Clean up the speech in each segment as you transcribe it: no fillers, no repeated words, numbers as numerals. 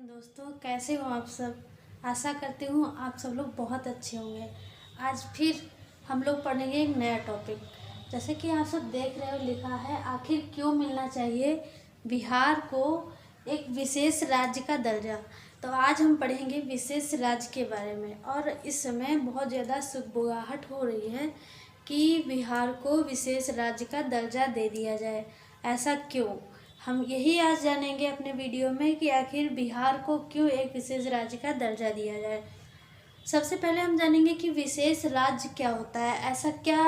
दोस्तों, कैसे हो आप सब। आशा करती हूँ आप सब लोग बहुत अच्छे होंगे। आज फिर हम लोग पढ़ेंगे एक नया टॉपिक। जैसे कि आप सब देख रहे हो, लिखा है आखिर क्यों मिलना चाहिए बिहार को एक विशेष राज्य का दर्जा। तो आज हम पढ़ेंगे विशेष राज्य के बारे में। और इस समय बहुत ज़्यादा सुगबुगाहट हो रही है कि बिहार को विशेष राज्य का दर्जा दे दिया जाए। ऐसा क्यों, हम यही आज जानेंगे अपने वीडियो में कि आखिर बिहार को क्यों एक विशेष राज्य का दर्जा दिया जाए। सबसे पहले हम जानेंगे कि विशेष राज्य क्या होता है। ऐसा क्या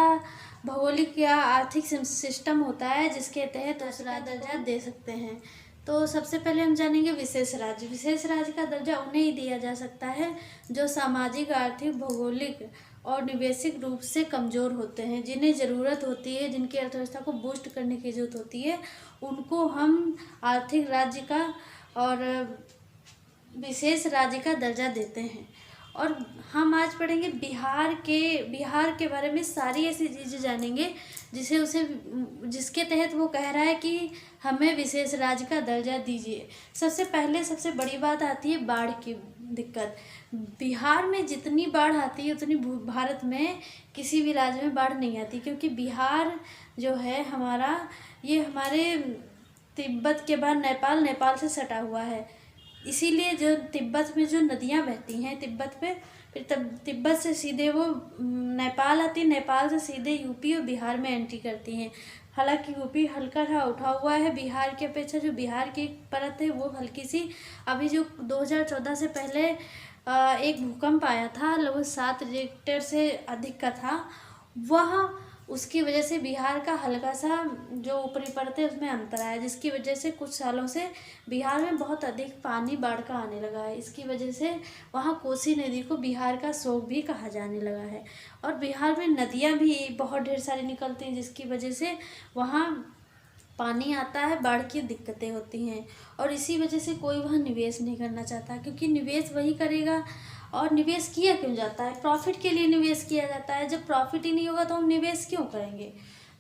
भौगोलिक या आर्थिक सिस्टम होता है जिसके तहत दूसरा दर्जा दे सकते हैं। तो सबसे पहले हम जानेंगे विशेष राज्य। विशेष राज्य का दर्जा उन्हें ही दिया जा सकता है जो सामाजिक, आर्थिक, भौगोलिक और निवेशिक रूप से कमज़ोर होते हैं, जिन्हें ज़रूरत होती है, जिनकी अर्थव्यवस्था को बूस्ट करने की ज़रूरत होती है, उनको हम आर्थिक राज्य का और विशेष राज्य का दर्जा देते हैं। और हम आज पढ़ेंगे बिहार के बारे में सारी ऐसी चीज़ें जानेंगे जिसके तहत वो कह रहा है कि हमें विशेष राज्य का दर्जा दीजिए। सबसे बड़ी बात आती है बाढ़ की दिक्कत। बिहार में जितनी बाढ़ आती है उतनी भारत में किसी भी राज्य में बाढ़ नहीं आती, क्योंकि बिहार जो है हमारा, ये हमारे तिब्बत के बाद नेपाल से सटा हुआ है। इसीलिए जो तिब्बत में जो नदियाँ बहती हैं तिब्बत में, फिर तब तिब्बत से सीधे वो नेपाल आती है, नेपाल से सीधे यूपी और बिहार में एंट्री करती हैं। हालांकि यूपी हल्का सा उठा हुआ है बिहार की अपेक्षा। जो बिहार की परत है वो हल्की सी, अभी जो 2014 से पहले एक भूकंप आया था, लगभग 7 रिक्टर से अधिक का था, वह उसकी वजह से बिहार का हल्का सा जो ऊपरी परत है उसमें अंतर आया, जिसकी वजह से कुछ सालों से बिहार में बहुत अधिक पानी बाढ़ का आने लगा है। इसकी वजह से वहाँ कोसी नदी को बिहार का शोक भी कहा जाने लगा है। और बिहार में नदियाँ भी बहुत ढेर सारी निकलती हैं, जिसकी वजह से वहाँ पानी आता है, बाढ़ की दिक्कतें होती हैं। और इसी वजह से कोई वहाँ निवेश नहीं करना चाहता, क्योंकि निवेश वही करेगा। और निवेश किया क्यों जाता है? प्रॉफिट के लिए निवेश किया जाता है। जब प्रॉफिट ही नहीं होगा तो हम निवेश क्यों करेंगे?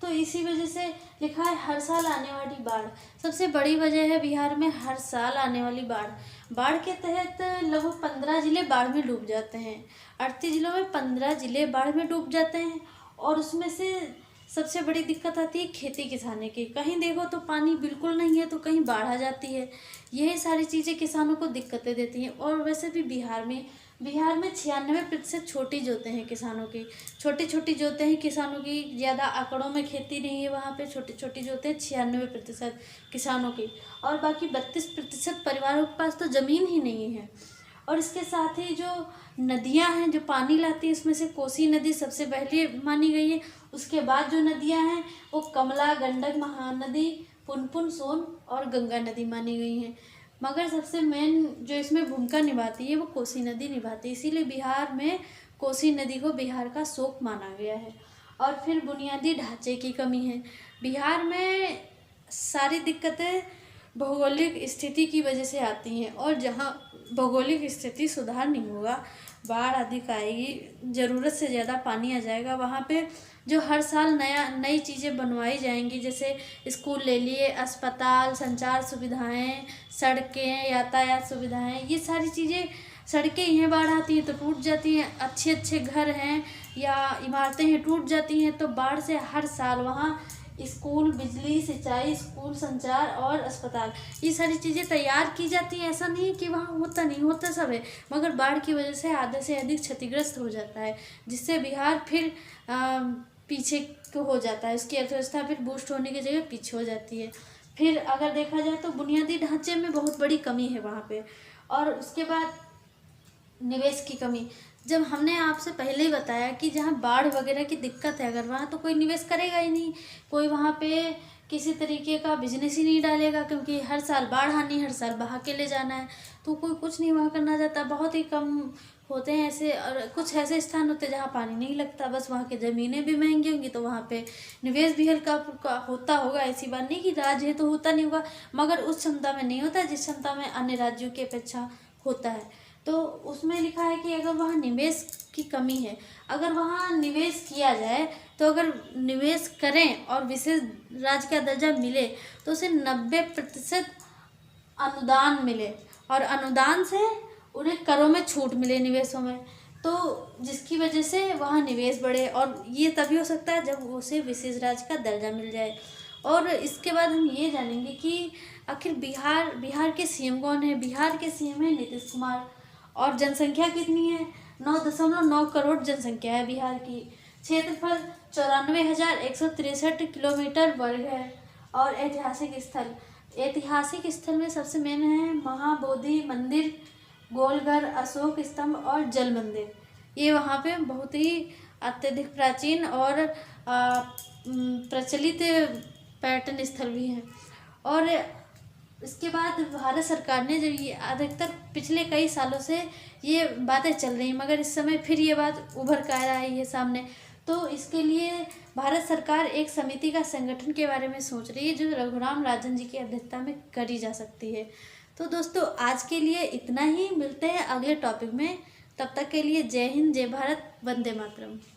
तो इसी वजह से लिखा है हर साल आने वाली बाढ़। सबसे बड़ी वजह है बिहार में हर साल आने वाली बाढ़। बाढ़ के तहत लगभग 15 जिले बाढ़ में डूब जाते हैं। 38 जिलों में 15 जिले बाढ़ में डूब जाते हैं। और उसमें से सबसे बड़ी दिक्कत आती है खेती किसानी की। कहीं देखो तो पानी बिल्कुल नहीं है, तो कहीं बाढ़ आ जाती है। यही सारी चीज़ें किसानों को दिक्कतें देती हैं। और वैसे भी बिहार में 96% छोटी जोतें हैं किसानों की। छोटी जोतें हैं किसानों की, ज़्यादा आंकड़ों में खेती नहीं है वहाँ पे। छोटी जोतें 96% किसानों की। और बाकी 32% परिवारों के पास तो ज़मीन ही नहीं है। और इसके साथ ही जो नदियाँ हैं जो पानी लाती है, इसमें से कोसी नदी सबसे पहले मानी गई है। उसके बाद जो नदियाँ हैं वो कमला, गंडक, महानदी, पुनपुन, सोन और गंगा नदी मानी गई हैं। मगर सबसे मेन जो इसमें भूमिका निभाती है वो कोसी नदी निभाती है। इसीलिए बिहार में कोसी नदी को बिहार का शोक माना गया है। और फिर बुनियादी ढांचे की कमी है। बिहार में सारी दिक्कतें भौगोलिक स्थिति की वजह से आती हैं। और जहाँ भौगोलिक स्थिति सुधार नहीं होगा, बाढ़ अधिक आएगी, ज़रूरत से ज़्यादा पानी आ जाएगा, वहाँ पे जो हर साल नई चीज़ें बनवाई जाएंगी, जैसे स्कूल ले लिए, अस्पताल, संचार सुविधाएं, सड़कें, यातायात सुविधाएं, ये सारी चीज़ें, सड़कें यहाँ बाढ़ आती हैं तो टूट जाती हैं। अच्छे घर हैं या इमारतें हैं टूट जाती हैं, तो बाढ़ से हर साल वहाँ स्कूल, बिजली, सिंचाई, स्कूल, संचार और अस्पताल, ये सारी चीज़ें तैयार की जाती हैं। ऐसा नहीं है कि वहाँ होता नहीं, होता सब है, मगर बाढ़ की वजह से आधे से अधिक क्षतिग्रस्त हो जाता है, जिससे बिहार फिर पीछे को हो जाता है। उसकी अर्थव्यवस्था फिर बूस्ट होने की जगह पीछे हो जाती है। फिर अगर देखा जाए तो बुनियादी ढांचे में बहुत बड़ी कमी है वहाँ पे। और उसके बाद निवेश की कमी। जब हमने आपसे पहले ही बताया कि जहाँ बाढ़ वगैरह की दिक्कत है, अगर वहाँ तो कोई निवेश करेगा ही नहीं, कोई वहाँ पे किसी तरीके का बिजनेस ही नहीं डालेगा, क्योंकि हर साल बाढ़ आनी, हर साल बहा के ले जाना है, तो कोई कुछ नहीं वहाँ करना चाहता। बहुत ही कम होते हैं ऐसे, और कुछ ऐसे स्थान होते हैं जहाँ पानी नहीं लगता, बस वहाँ की ज़मीनें भी महंगी होंगी तो वहाँ पे निवेश भी हल्का फुल्का होता होगा। ऐसी बात नहीं कि राज्य है तो होता नहीं होगा, मगर उस क्षमता में नहीं होता जिस क्षमता में अन्य राज्यों की अपेक्षा होता है। तो उसमें लिखा है कि अगर वहाँ निवेश की कमी है, अगर वहाँ निवेश किया जाए, तो अगर निवेश करें और विशेष राज्य का दर्जा मिले तो उसे 90% अनुदान मिले। और अनुदान से उन्हें करों में छूट मिले निवेशों में, तो जिसकी वजह से वहाँ निवेश बढ़े, और ये तभी हो सकता है जब उसे विशेष राज्य का दर्जा मिल जाए। और इसके बाद हम ये जानेंगे कि आखिर बिहार के सीएम कौन है। बिहार के सीएम है नीतीश कुमार, और जनसंख्या कितनी है, 9.9 करोड़ जनसंख्या है बिहार की। क्षेत्रफल 94,163 किलोमीटर वर्ग है। और ऐतिहासिक स्थल में सबसे मेन है महाबोधि मंदिर, गोलघर, अशोक स्तंभ और जल मंदिर। ये वहाँ पे बहुत ही अत्यधिक प्राचीन और प्रचलित पर्यटन स्थल भी हैं। और इसके बाद भारत सरकार ने जब ये अधिकतर पिछले कई सालों से ये बातें चल रही, मगर इस समय फिर ये बात उभर कर आई है सामने, तो इसके लिए भारत सरकार एक समिति का संगठन के बारे में सोच रही है, जो रघुराम राजन जी की अध्यक्षता में करी जा सकती है। तो दोस्तों आज के लिए इतना ही, मिलते हैं अगले टॉपिक में। तब तक के लिए जय हिंद, जय भारत, वंदे मातरम।